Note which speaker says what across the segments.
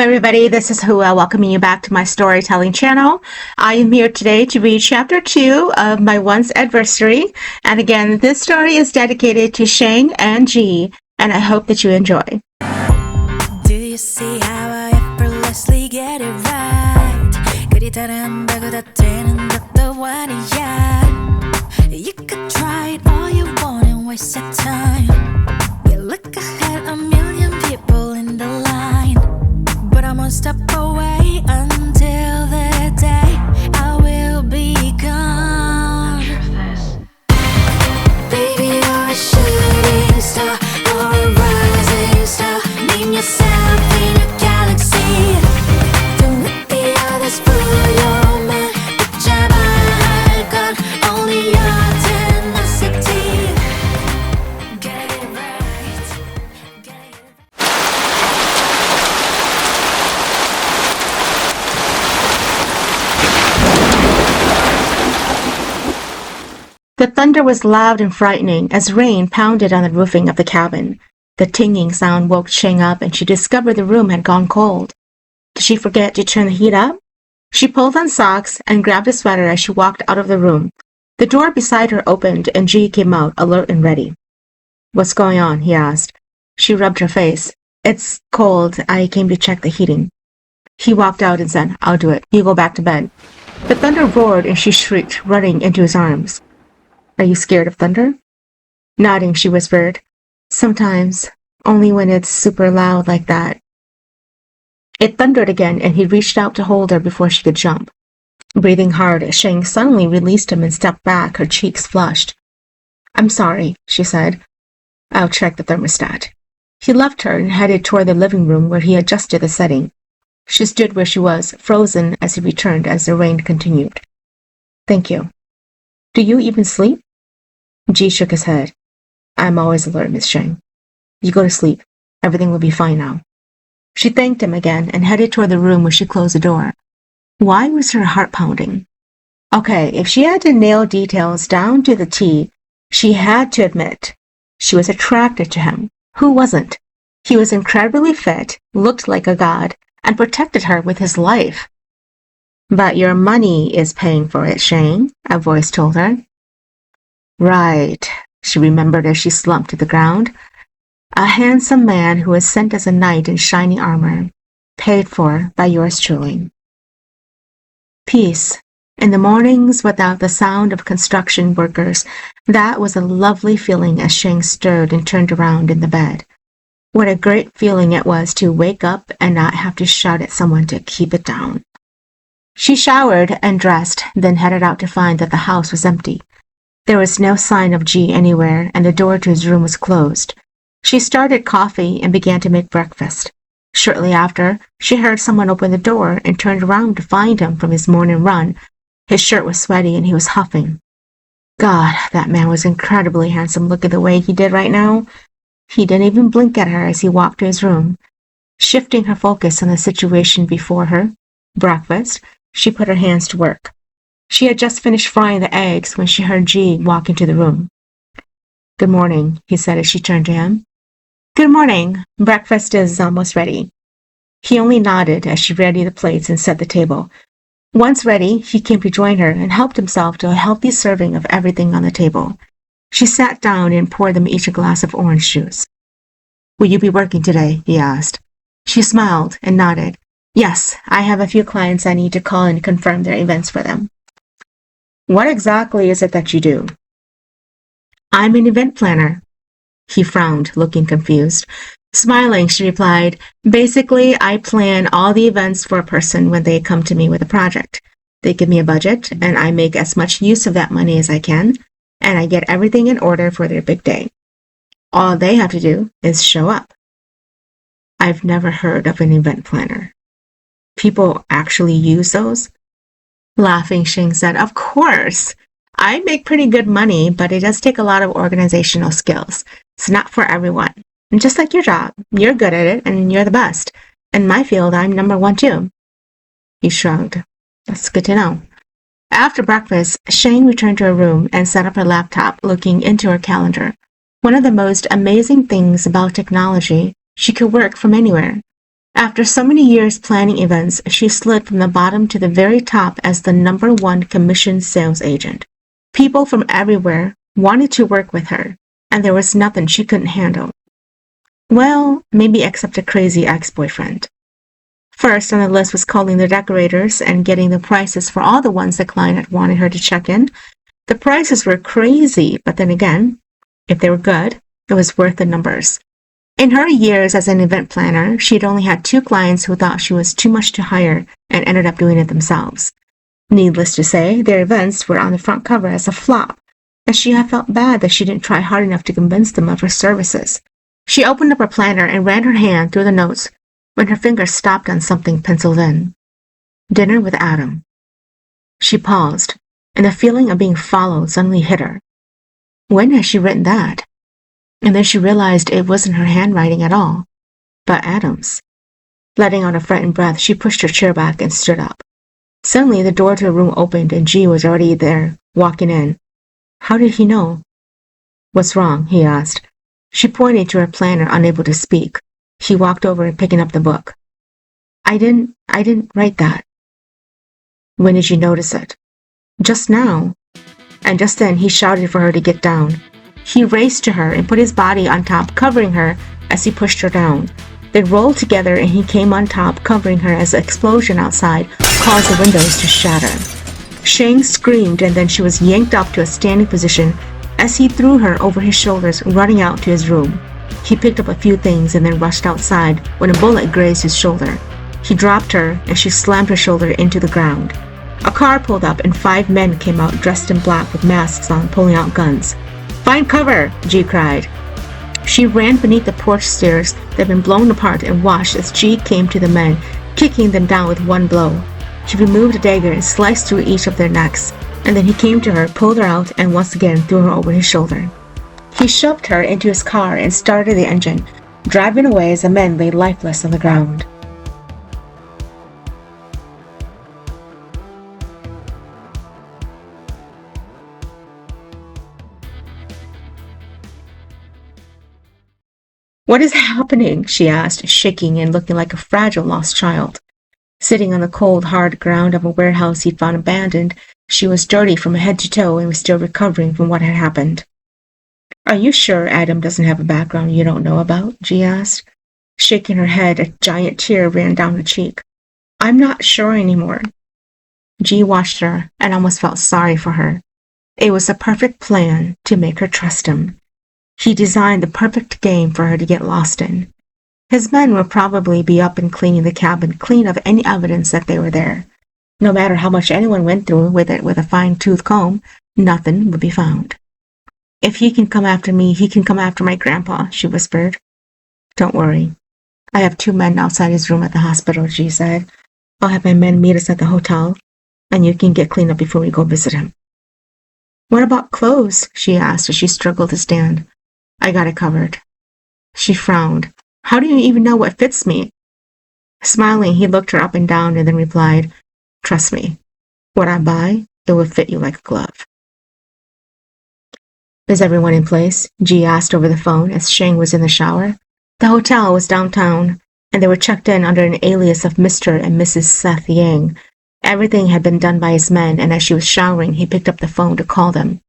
Speaker 1: everybody, this is Hua welcoming you back to my storytelling channel. I am here today to read chapter 2 of my once Adversary, and again, this story is dedicated to Sheng and Ge, and I hope that you enjoy.
Speaker 2: Do you see how I effortlessly get it right? 그리 다른다고 다 되는 것도 아니야. You could try it all you want and waste your time. You look ahead, a million people in the line, but I'm one step away until the day I will be gone. Baby, you're a shooting star or a rising star. Name yourself in a galaxy. Don't let the others fool your mind. 붙잡아야 할 건 only your tenacity. Get it right. Get it right.
Speaker 1: The thunder was loud and frightening as rain pounded on the roofing of the cabin. The tinging sound woke Sheng up, and she discovered the room had gone cold. Did she forget to turn the heat up? She pulled on socks and grabbed a sweater as she walked out of the room. The door beside her opened, and Ge came out, alert and ready. "What's going on?" he asked. She rubbed her face. "It's cold. I came to check the heating." He walked out and said, "I'll do it. You go back to bed." The thunder roared, and she shrieked, running into his arms. "Are you scared of thunder?" Nodding, she whispered, "Sometimes, only when it's super loud like that." It thundered again, and he reached out to hold her before she could jump. Breathing hard, Sheng suddenly released him and stepped back, her cheeks flushed. "I'm sorry," she said. "I'll check the thermostat." He left her and headed toward the living room where he adjusted the setting. She stood where she was, frozen, as he returned as the rain continued. "Thank you. Do you even sleep?" Ge shook his head. "I'm always alert, Miss Sheng. You go to sleep. Everything will be fine now." She thanked him again and headed toward the room where she closed the door. Why was her heart pounding? Okay, if she had to nail details down to the T, she had to admit she was attracted to him. Who wasn't? He was incredibly fit, looked like a god, and protected her with his life. "But your money is paying for it, Sheng," a voice told her. Right, she remembered as she slumped to the ground. A handsome man who was sent as a knight in shiny armor, paid for by yours truly. Peace. In the mornings without the sound of construction workers, that was a lovely feeling as Sheng stirred and turned around in the bed. What a great feeling it was to wake up and not have to shout at someone to keep it down. She showered and dressed, then headed out to find that the house was empty. There was no sign of Ge anywhere, and the door to his room was closed. She started coffee and began to make breakfast. Shortly after, she heard someone open the door and turned around to find him from his morning run. His shirt was sweaty and he was huffing. God, that man was incredibly handsome. Look at the way he did right now. He didn't even blink at her as he walked to his room. Shifting her focus on the situation before her, breakfast, she put her hands to work. She had just finished frying the eggs when she heard Ge walk into the room. "Good morning," he said as she turned to him. "Good morning. Breakfast is almost ready." He only nodded as she readied the plates and set the table. Once ready, he came to join her and helped himself to a healthy serving of everything on the table. She sat down and poured them each a glass of orange juice. "Will you be working today?" he asked. She smiled and nodded. "Yes, I have a few clients I need to call and confirm their events for them." "What exactly is it that you do?" "I'm an event planner." He frowned, looking confused. Smiling, she replied, "Basically, I plan all the events for a person when they come to me with a project. They give me a budget, and I make as much use of that money as I can, and I get everything in order for their big day. All they have to do is show up." I've never heard of an event planner. People actually use those? Laughing, Sheng said, "Of course. I make pretty good money, but it does take a lot of organizational skills. It's not for everyone. And just like your job, you're good at it and you're the best. In my field, I'm number one too." He shrugged. "That's good to know." After breakfast, Sheng returned to her room and set up her laptop, looking into her calendar. One of the most amazing things about technology, she could work from anywhere. After so many years planning events, she slid from the bottom to the very top as the #1 commissioned sales agent. People from everywhere wanted to work with her, and there was nothing she couldn't handle. Well, maybe except a crazy ex-boyfriend. First on the list was calling the decorators and getting the prices for all the ones the client had wanted her to check in. The prices were crazy, but then again, if they were good, it was worth the numbers. In her years as an event planner, she had only had 2 clients who thought she was too much to hire and ended up doing it themselves. Needless to say, their events were on the front cover as a flop, and she had felt bad that she didn't try hard enough to convince them of her services. She opened up her planner and ran her hand through the notes when her finger stopped on something penciled in. Dinner with Adam. She paused, and the feeling of being followed suddenly hit her. When had she written that? And then she realized it wasn't her handwriting at all, but Adam's. Letting out a frightened breath, she pushed her chair back and stood up. Suddenly, the door to her room opened and Ge was already there, walking in. How did he know? What's wrong? He asked. She pointed to her planner, unable to speak. He walked over and picking up the book. I didn't write that. When did you notice it? Just now. And just then he shouted for her to get down. He raced to her and put his body on top, covering her as he pushed her down. They rolled together and he came on top, covering her as the explosion outside caused the windows to shatter. Sheng screamed and then she was yanked up to a standing position as he threw her over his shoulders, running out to his room. He picked up a few things and then rushed outside when a bullet grazed his shoulder. He dropped her and she slammed her shoulder into the ground. A car pulled up and 5 men came out dressed in black with masks on, pulling out guns. Find cover! Ge cried. She ran beneath the porch stairs that had been blown apart and watched as Ge came to the men, kicking them down with one blow. He removed a dagger and sliced through each of their necks, and then he came to her, pulled her out, and once again threw her over his shoulder. He shoved her into his car and started the engine, driving away as the men lay lifeless on the ground. What is happening? She asked, shaking and looking like a fragile lost child. Sitting on the cold, hard ground of a warehouse he'd found abandoned, she was dirty from head to toe and was still recovering from what had happened. Are you sure Adam doesn't have a background you don't know about? Ge asked. Shaking her head, a giant tear ran down her cheek. I'm not sure anymore. Ge watched her and almost felt sorry for her. It was a perfect plan to make her trust him. He designed the perfect game for her to get lost in. His men would probably be up and cleaning the cabin, clean of any evidence that they were there. No matter how much anyone went through with it with a fine-tooth comb, nothing would be found. If he can come after me, he can come after my grandpa, she whispered. Don't worry. I have 2 men outside his room at the hospital, Ge said. I'll have my men meet us at the hotel, and you can get cleaned up before we go visit him. What about clothes? She asked as she struggled to stand. I got it covered. She frowned. How do you even know what fits me? Smiling, he looked her up and down and then replied, Trust me. What I buy, it will fit you like a glove. Is everyone in place? Ge asked over the phone as Sheng was in the shower. The hotel was downtown, and they were checked in under an alias of Mr. and Mrs. Seth Yang. Everything had been done by his men, and as she was showering, he picked up the phone to call them.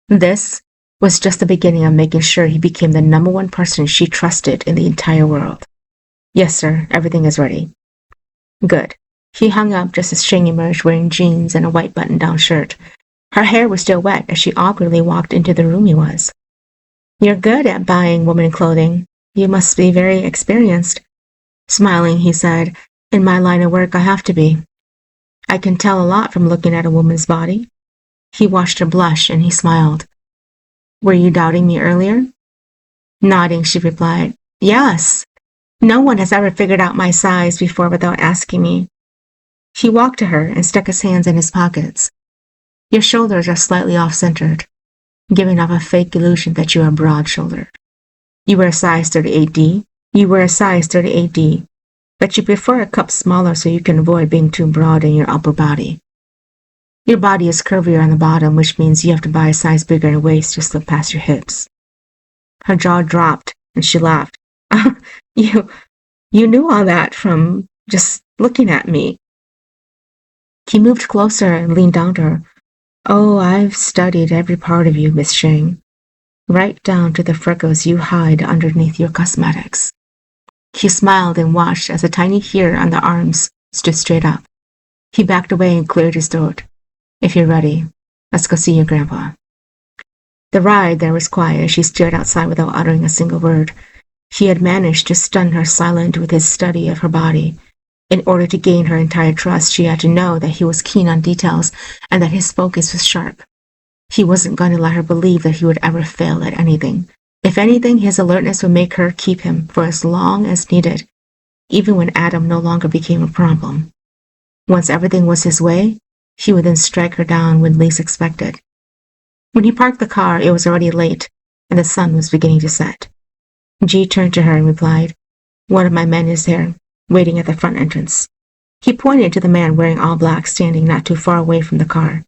Speaker 1: This was just the beginning of making sure he became the #1 person she trusted in the entire world. Yes, sir, everything is ready. Good. He hung up just as Sheng emerged wearing jeans and a white button-down shirt. Her hair was still wet as she awkwardly walked into the room he was. You're good at buying woman clothing. You must be very experienced. Smiling, he said, In my line of work, I have to be. I can tell a lot from looking at a woman's body. He watched her blush and he smiled. Were you doubting me earlier? Nodding, she replied, Yes. No one has ever figured out my size before without asking me. He walked to her and stuck his hands in his pockets. Your shoulders are slightly off-centered, giving off a fake illusion that you are broad-shouldered. You wear a size 38D. You wear a size 38D, but you prefer a cup smaller so you can avoid being too broad in your upper body. Your body is curvier on the bottom, which means you have to buy a size bigger in the waist to slip past your hips. Her jaw dropped, and she laughed. You You knew all that from just looking at me. He moved closer and leaned down to her. Oh, I've studied every part of you, Miss Sheng, right down to the freckles you hide underneath your cosmetics. He smiled and watched as a tiny hair on the arms stood straight up. He backed away and cleared his throat. If you're ready, let's go see your grandpa. The ride there was quiet as she stared outside without uttering a single word. He had managed to stun her silent with his study of her body. In order to gain her entire trust, she had to know that he was keen on details and that his focus was sharp. He wasn't going to let her believe that he would ever fail at anything. If anything, his alertness would make her keep him for as long as needed, even when Adam no longer became a problem. Once everything was his way, he would then strike her down when least expected. When he parked the car, it was already late, and the sun was beginning to set. Ge turned to her and replied, "One of my men is there, waiting at the front entrance." He pointed to the man wearing all black standing not too far away from the car.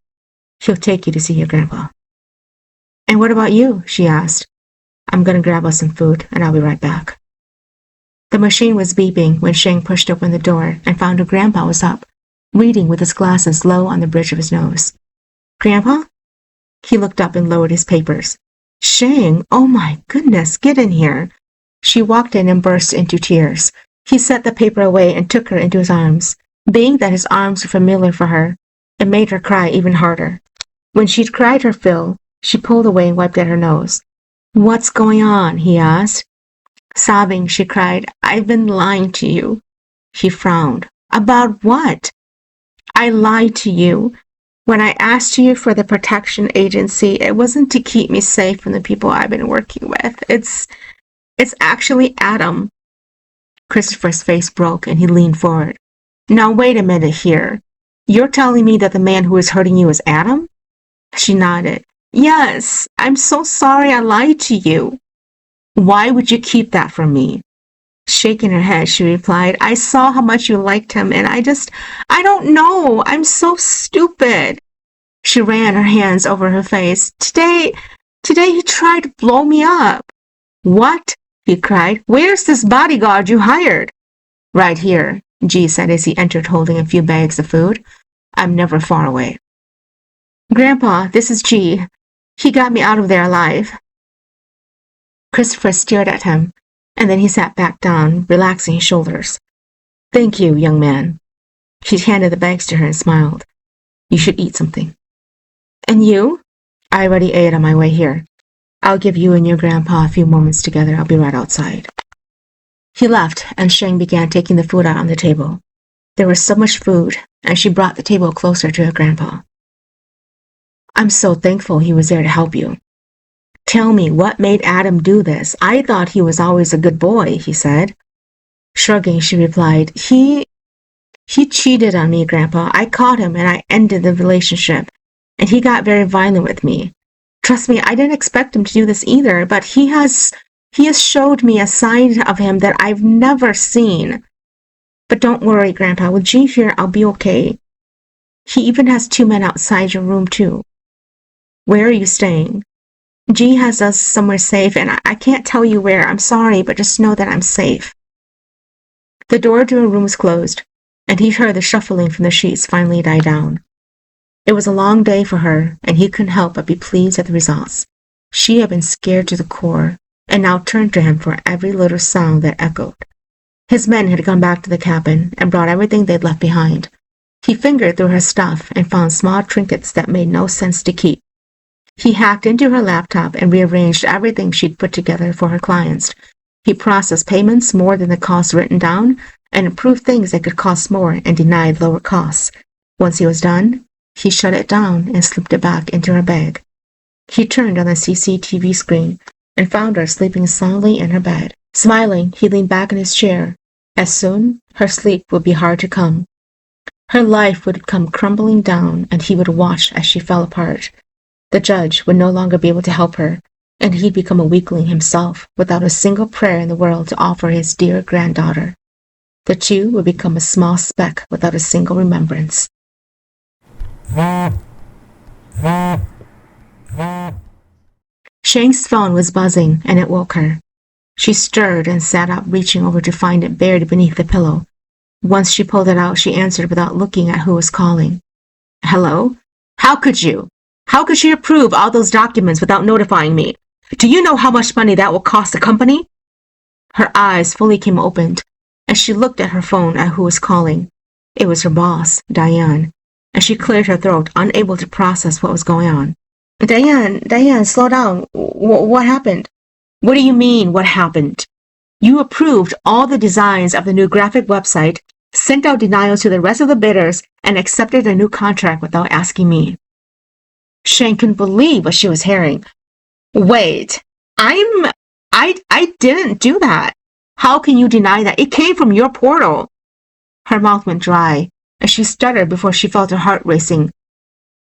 Speaker 1: "He'll take you to see your grandpa." "And what about you?" she asked. "I'm going to grab us some food, and I'll be right back." The machine was beeping when Sheng pushed open the door and found her grandpa was up, reading with his glasses low on the bridge of his nose. "Grandpa?" He looked up and lowered his papers. "Sheng, oh my goodness, get in here." She walked in and burst into tears. He set the paper away and took her into his arms. Being that his arms were familiar for her, it made her cry even harder. When she'd cried her fill, she pulled away and wiped at her nose. "What's going on?" he asked. Sobbing, she cried, "I've been lying to you." He frowned. "About what?" "I lied to you. When I asked you for the protection agency, it wasn't to keep me safe from the people I've been working with. It's actually Adam." Christopher's face broke and he leaned forward. "Now wait a minute here. You're telling me that the man who is hurting you is Adam?" She nodded. "Yes, I'm so sorry I lied to you." "Why would you keep that from me?" Shaking her head, she replied, "I saw how much you liked him, and I don't know. I'm so stupid." She ran her hands over her face. Today he tried to blow me up." "What?" he cried. "Where's this bodyguard you hired?" "Right here," Ge said as he entered holding a few bags of food. "I'm never far away." "Grandpa, this is Ge. He got me out of there alive." Christopher stared at him, and then he sat back down, relaxing his shoulders. "Thank you, young man." He handed the bags to her and smiled. "You should eat something." "And you?" "I already ate on my way here. I'll give you and your grandpa a few moments together. I'll be right outside." He left, and Sheng began taking the food out on the table. There was so much food, and she brought the table closer to her grandpa. "I'm so thankful he was there to help you. Tell me, what made Adam do this? I thought he was always a good boy," he said. Shrugging, she replied, He cheated on me, Grandpa. I caught him and I ended the relationship, and he got very violent with me. Trust me, I didn't expect him to do this either, but he has showed me a side of him that I've never seen. But don't worry, Grandpa, with Ge here, I'll be okay. He even has 2 men outside your room, too." "Where are you staying?" "Ge has us somewhere safe, and I can't tell you where. I'm sorry, but just know that I'm safe." The door to her room was closed, and he heard the shuffling from the sheets finally die down. It was a long day for her, and he couldn't help but be pleased at the results. She had been scared to the core, and now turned to him for every little sound that echoed. His men had gone back to the cabin and brought everything they'd left behind. He fingered through her stuff and found small trinkets that made no sense to keep. He hacked into her laptop and rearranged everything she'd put together for her clients. He processed payments more than the costs written down and approved things that could cost more and denied lower costs. Once he was done, he shut it down and slipped it back into her bag. He turned on the CCTV screen and found her sleeping soundly in her bed. Smiling, he leaned back in his chair. As soon, her sleep would be hard to come. Her life would come crumbling down, and he would watch as she fell apart. The judge would no longer be able to help her, and he'd become a weakling himself without a single prayer in the world to offer his dear granddaughter. The two would become a small speck without a single remembrance. Sheng's phone was buzzing, and it woke her. She stirred and sat up, reaching over to find it buried beneath the pillow. Once she pulled it out, she answered without looking at who was calling. Hello? How could you? How could she approve all those documents without notifying me? Do you know how much money that will cost the company? Her eyes fully came opened, and she looked at her phone at who was calling. It was her boss, Diane, and she cleared her throat, unable to process what was going on. Diane, slow down. What happened? What do you mean, what happened? You approved all the designs of the new graphic website, sent out denials to the rest of the bidders, and accepted a new contract without asking me. Sheng couldn't believe what she was hearing. Wait, I didn't do that. How can you deny that? It came from your portal. Her mouth went dry, and she stuttered before she felt her heart racing.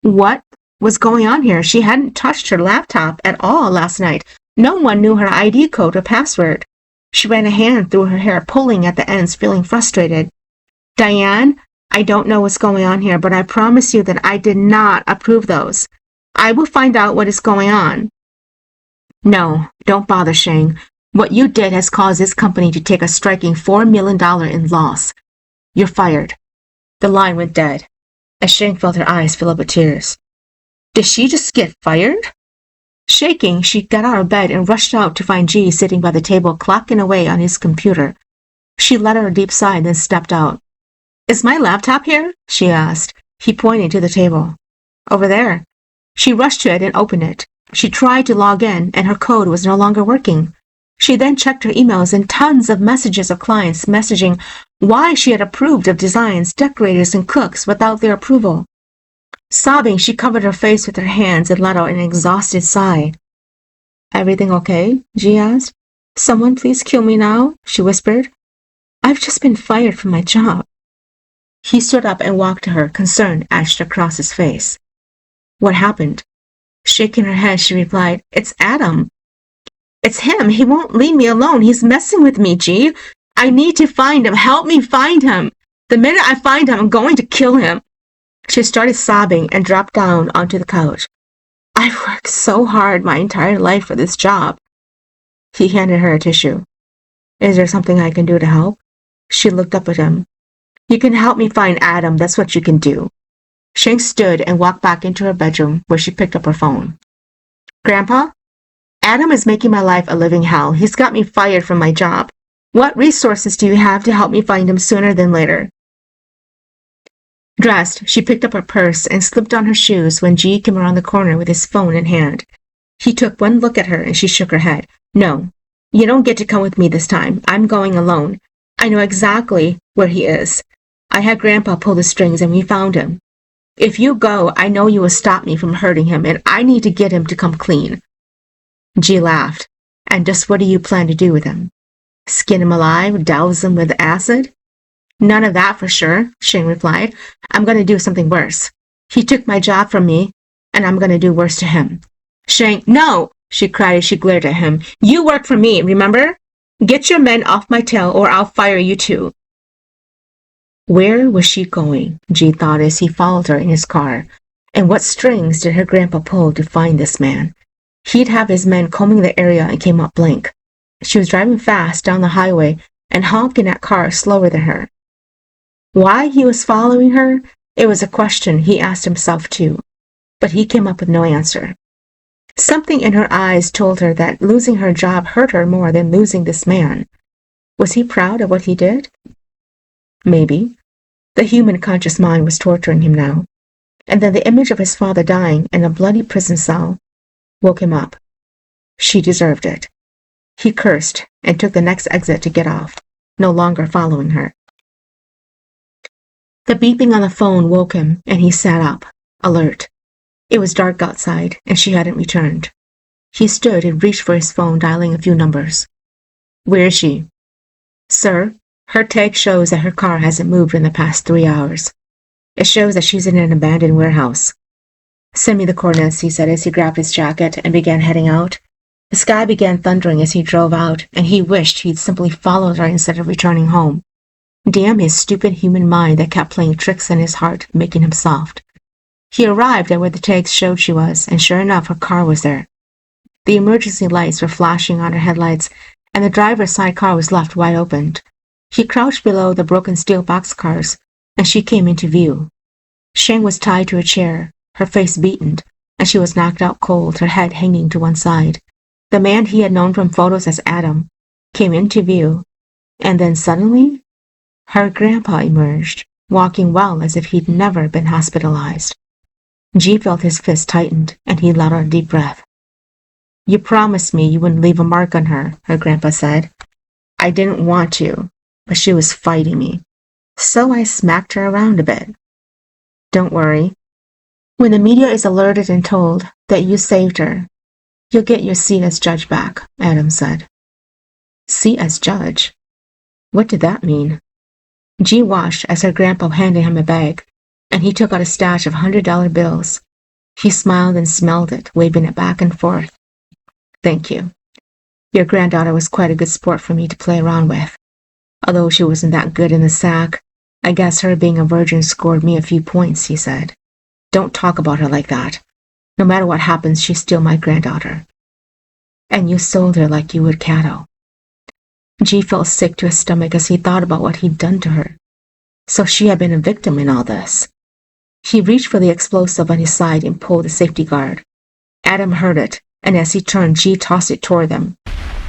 Speaker 1: What was going on here? She hadn't touched her laptop at all last night. No one knew her ID code or password. She ran a hand through her hair, pulling at the ends, feeling frustrated. Diane, I don't know what's going on here, but I promise you that I did not approve those. I will find out what is going on. No, don't bother, Sheng. What you did has caused this company to take a striking $4 million in loss. You're fired. The line went dead, as Sheng felt her eyes fill up with tears. Did she just get fired? Shaking, she got out of bed and rushed out to find Ge sitting by the table, clocking away on his computer. She let out a deep sigh and then stepped out. Is my laptop here? She asked. He pointed to the table. Over there. She rushed to it and opened it. She tried to log in, and her code was no longer working. She then checked her emails and tons of messages of clients messaging why she had approved of designs, decorators, and cooks without their approval. Sobbing, she covered her face with her hands and let out an exhausted sigh. Everything okay? Ge asked. Someone please kill me now, she whispered. I've just been fired from my job. He stood up and walked to her, concern etched across his face. What happened? Shaking her head, she replied, It's Adam. It's him. He won't leave me alone. He's messing with me, Ge. I need to find him. Help me find him. The minute I find him, I'm going to kill him. She started sobbing and dropped down onto the couch. I've worked so hard my entire life for this job. He handed her a tissue. Is there something I can do to help? She looked up at him. You can help me find Adam. That's what you can do. Sheng stood and walked back into her bedroom, where she picked up her phone. Grandpa? Adam is making my life a living hell. He's got me fired from my job. What resources do you have to help me find him sooner than later? Dressed, she picked up her purse and slipped on her shoes when Ge came around the corner with his phone in hand. He took one look at her and she shook her head. No, you don't get to come with me this time. I'm going alone. I know exactly where he is. I had Grandpa pull the strings and we found him. If you go, I know you will stop me from hurting him, and I need to get him to come clean. Ge laughed. And just what do you plan to do with him? Skin him alive? Douse him with acid? None of that for sure, Sheng replied. I'm going to do something worse. He took my job from me, and I'm going to do worse to him. Sheng, no, she cried as she glared at him. You work for me, remember? Get your men off my tail or I'll fire you too. Where was she going? Ge thought as he followed her in his car. And what strings did her grandpa pull to find this man? He'd have his men combing the area and came up blank. She was driving fast down the highway and honked in that car slower than her. Why he was following her? It was a question he asked himself too, but he came up with no answer. Something in her eyes told her that losing her job hurt her more than losing this man. Was he proud of what he did? Maybe. The human conscious mind was torturing him now. And then the image of his father dying in a bloody prison cell woke him up. She deserved it. He cursed and took the next exit to get off, no longer following her. The beeping on the phone woke him, and he sat up, alert. It was dark outside, and she hadn't returned. He stood and reached for his phone, dialing a few numbers. Where is she? Sir, her tag shows that her car hasn't moved in the past 3 hours. It shows that she's in an abandoned warehouse. Send me the coordinates, he said as he grabbed his jacket and began heading out. The sky began thundering as he drove out, and he wished he'd simply followed her instead of returning home. Damn his stupid human mind that kept playing tricks in his heart, making him soft. He arrived at where the tags showed she was, and sure enough, her car was there. The emergency lights were flashing on her headlights, and the driver's side car was left wide open. He crouched below the broken steel boxcars, and she came into view. Sheng was tied to a chair, her face beaten, and she was knocked out cold, her head hanging to one side. The man he had known from photos as Adam came into view, and then suddenly, her grandpa emerged, walking well as if he'd never been hospitalized. Ge felt his fist tightened, and he let out a deep breath. "You promised me you wouldn't leave a mark on her," her grandpa said. "I didn't want to, but she was fighting me, so I smacked her around a bit. Don't worry. When the media is alerted and told that you saved her, you'll get your seat as judge back," Adam said. Seat as judge? What did that mean? Ge watched as her grandpa handed him a bag, and he took out a stash of $100 bills. He smiled and smelled it, waving it back and forth. "Thank you. Your granddaughter was quite a good sport for me to play around with. Although she wasn't that good in the sack, I guess her being a virgin scored me a few points," he said. "Don't talk about her like that. No matter what happens, she's still my granddaughter. And you sold her like you would cattle." Ge felt sick to his stomach as he thought about what he'd done to her. So she had been a victim in all this. He reached for the explosive on his side and pulled the safety guard. Adam heard it, and as he turned, Ge tossed it toward them.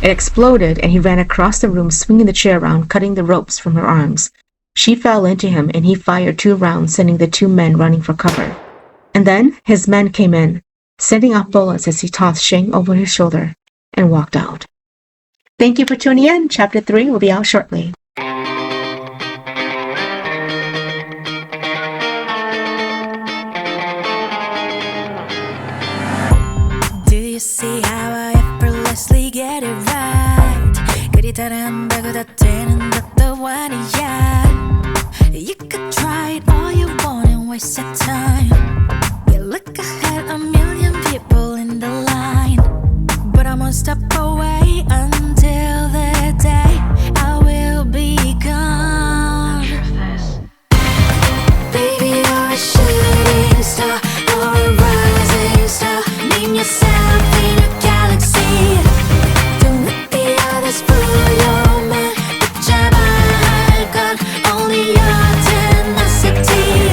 Speaker 1: It exploded, and he ran across the room, swinging the chair around, cutting the ropes from her arms. She fell into him, and he fired 2 rounds, sending the 2 men running for cover. And then his men came in, sending off bullets as he tossed Sheng over his shoulder and walked out. Thank you for tuning in. Chapter 3 will be out shortly.
Speaker 2: Do you see how I effortlessly get it right? 그리 잘한다고 다 되는 것도 아니야. You could try it all you want and waste your time. You look ahead, a million people in the line, but I'm one step away until the day I will be gone. Baby, you're a shooting star or a rising star. Name yourself in a galaxy. Don't let the others fool your mind. 붙잡아 할 건 only your tenacity.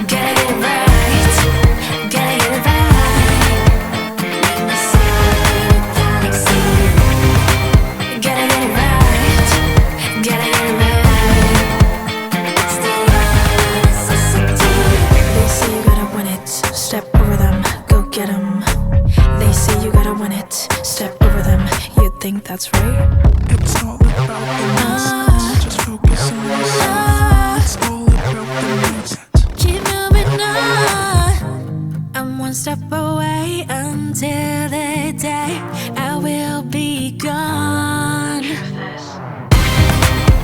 Speaker 2: Gotta get it right, gotta get it right. Name yourself in a galaxy. Gotta get it right, gotta get it right. It's the necessity. They say you gotta win it, step over them, go get 'em. They say you gotta win it, step over them. You think that's right?
Speaker 3: It's all about the nonsense. Just focus on yourself. It's all about the nonsense.
Speaker 2: Keep moving on. I'm one step away until the day I will be gone.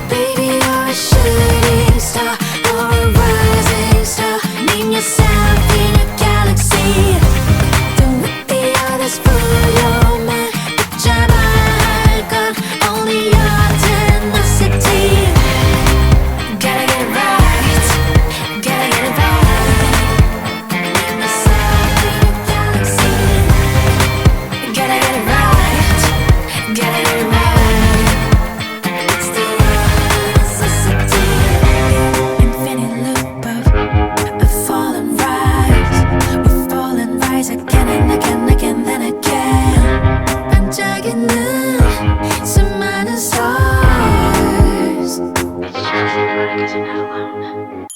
Speaker 2: Baby, you're a shooting star or a rising star. Name yourself in a galaxy. Don't let the others fool your mind. 붙잡아 할 건 only your tenacity. Gotta get it right, gotta get it right. Name yourself in a galaxy. Gotta get it right, gotta get it right. It's the necessity. Infinite loop of fall and rise. We fall and rise again and again, again, then again. 반짝이는 수많은 stars. It's just like you're not alone.